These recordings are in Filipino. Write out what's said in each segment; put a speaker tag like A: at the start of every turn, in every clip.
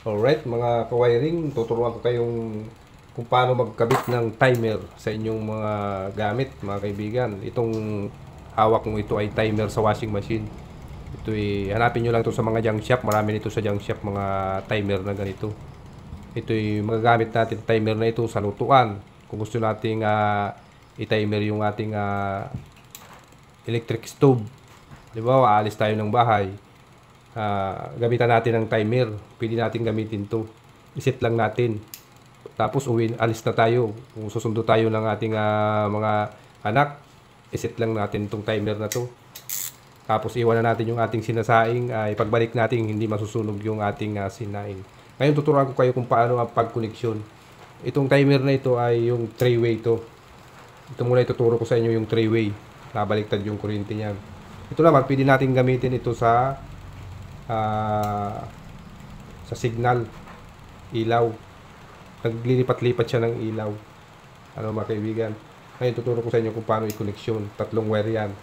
A: Alright, mga kawiring, tuturuan ko kayong kung paano magkabit ng timer sa inyong mga gamit, mga kaibigan. Itong hawak mo ito ay timer sa washing machine. Ito ay hanapin nyo lang ito sa mga junk shop. Marami nito sa junk shop, mga timer na ganito. Ito ay magagamit natin timer na ito sa lutuan. Kung gusto nating i-timer yung ating electric stove. Halimbawa, aalis tayo ng bahay. Gamitan natin ng timer. Pwede natin gamitin to. Iset lang natin. Tapos alis na tayo. Kung susundo tayo ng ating mga anak, iset lang natin itong timer na to. Tapos iwan na natin yung ating sinasaing. Ipagbalik natin, hindi masusunog yung ating sinaing. Ngayon tuturuan ko kayo kung paano ang pagkoneksyon. Itong timer na ito ay yung 3-way to. Ito muna ituturo ko sa inyo yung 3-way. Nabaliktad yung kuryente niyan. Ito naman, pwede natin gamitin ito sa signal, ilaw. Naglilipat-lipat siya ng ilaw. Ano mga kaibigan? Ngayon tuturo ko sa inyo kung paano i-connection. 3 wire yan.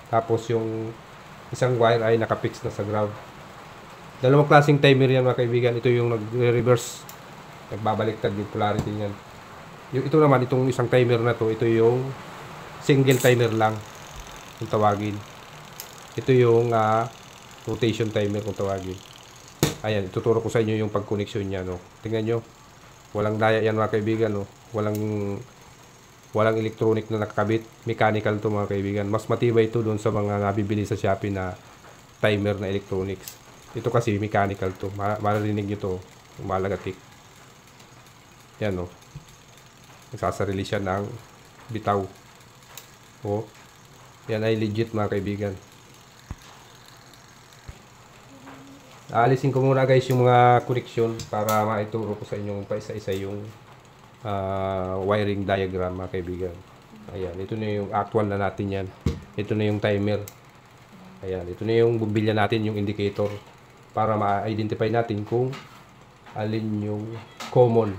A: Tapos yung isang wire ay nakapix na sa ground. Dalawang klaseng timer yan mga kaibigan. Ito yung nag-reverse. Nagbabaliktad yung polarity niyan. Ito naman, itong isang timer na to, ito yung single timer lang kung tawagin. Ito yung rotation timer kung tawagin. Ayan, ituturo ko sa inyo yung pag-connection niya, no. Tingnan nyo. Walang daya yan mga kaibigan, no. Walang electronic na nakakabit. Mechanical to mga kaibigan. Mas matibay ito doon sa mga nabibili sa Shopee na timer na electronics. Ito kasi mechanical to. Maririnig nyo to. Malagatik. Yan, no. Nagsasarili siya ng bitaw. O. Yan ay legit mga kaibigan. Aalisin ko muna guys yung mga connection para maituro ko sa inyo pa isa-isa yung wiring diagram mga kaibigan. Ayan, ito na yung actual na natin yan. Ito na yung timer. Ayan, ito na yung bumbilya natin, yung indicator para ma-identify natin kung alin yung common.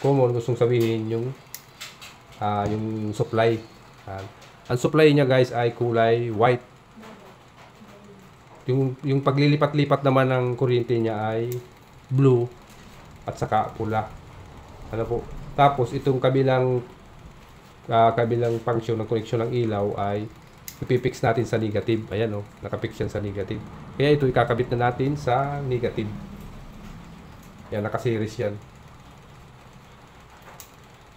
A: Common, gustong sabihin yung supply. Ang supply niya guys ay kulay white. Yung paglilipat-lipat naman ng kuryente niya ay blue at saka pula. Ano po? Tapos itong kabilang function ng connection ng ilaw ay ipipix natin sa negative. Ayan, oh, nakapix yan sa negative. Kaya ito ikakabit na natin sa negative. Yan, nakaseries yan.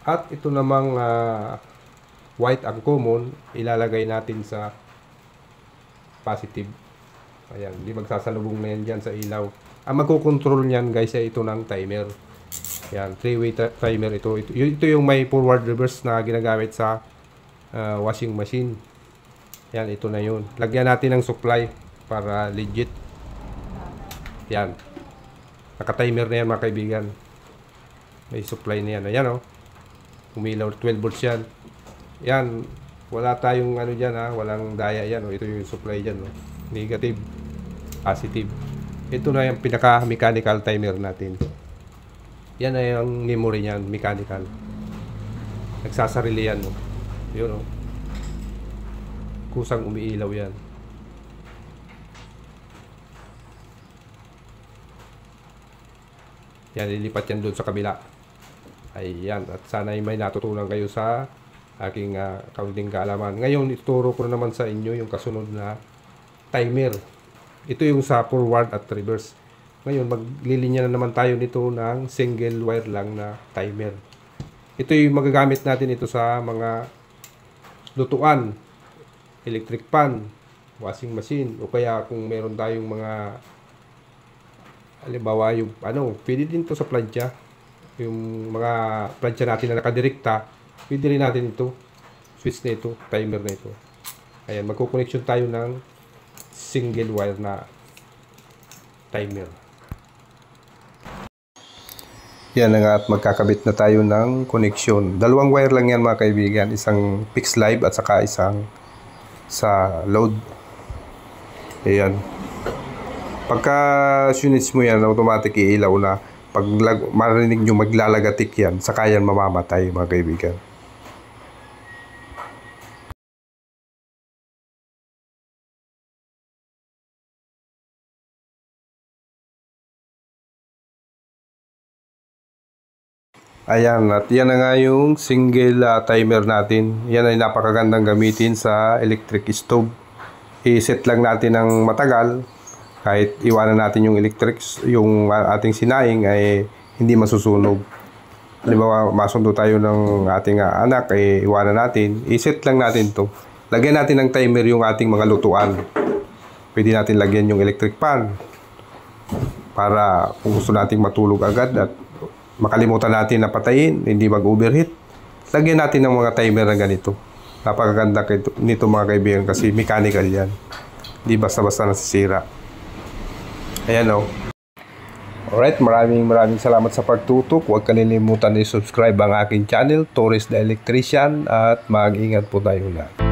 A: At ito namang white ang common, ilalagay natin sa positive. Ayan, hindi magsasalubong na yan dyan sa ilaw. Ang magkocontrol niyan guys ay ito ng timer. Ayan, 3-way timer ito. Ito yung may forward reverse na ginagamit sa washing machine. Ayan, ito na yun. Lagyan natin ng supply para legit. Ayan. Naka-timer na yan mga kaibigan. May supply na yan. Ayan, oh. Umilaw, 12 volts yan. Yan, wala tayong ano dyan ha, walang daya yan. Oh. Ito yung supply dyan. Oh. Negative, positive. Ito na yung pinaka-mechanical timer natin. Yan na yung memory niyan, mechanical. Nagsasarili yan. Oh. Yun oh. Kusang umiilaw yan. Yan, lilipat yan doon sa kabila. Ayan, at sana ay may natutunan kayo sa aking kaunting kaalaman. Ngayon, ituturo ko na naman sa inyo yung kasunod na timer. Ito yung sa forward at reverse. Ngayon, maglilinya na naman tayo nito ng single wire lang na timer. Ito yung magagamit natin ito sa mga lutuan, electric pan, washing machine, o kaya kung meron tayong mga halimbawa yung pwede din to sa plancha. Yung mga plancha natin na nakadirekta, pwede rin natin ito. Switch na ito, timer na ito. Ayan, magko-connection tayo ng single wire na timer. Yan na nga at magkakabit na tayo ng connection. Dalawang wire lang yan mga kaibigan. Isang fixed live at saka isang sa load. Ayan. Pagka units mo yan, automatic iilaw na. Pag marinig nyo maglalagatik yan, saka yan mamamatay mga kaibigan. Ayan, at yan na nga yung single timer natin. Yan ay napakagandang gamitin sa electric stove. I-set lang natin ng matagal. Kahit iwanan natin yung yung ating sinaing ay hindi masusunog. Halimbawa, masundo tayo ng ating anak, iwanan natin. I-set lang natin to. Lagyan natin ng timer yung ating mga lutuan. Pwede natin lagyan yung electric pan para kung gusto nating matulog agad at makalimutan natin na patayin, hindi mag-overheat. Lagyan natin ng mga timer na ganito. Napakaganda nito mga kaibigan kasi mechanical yan. Hindi basta-basta nasisira. Ayan o. Alright, maraming salamat sa pagtutok. Huwag kalilimutan i-subscribe ang aking channel, Torres the Electrician, at mag-ingat po tayo lahat.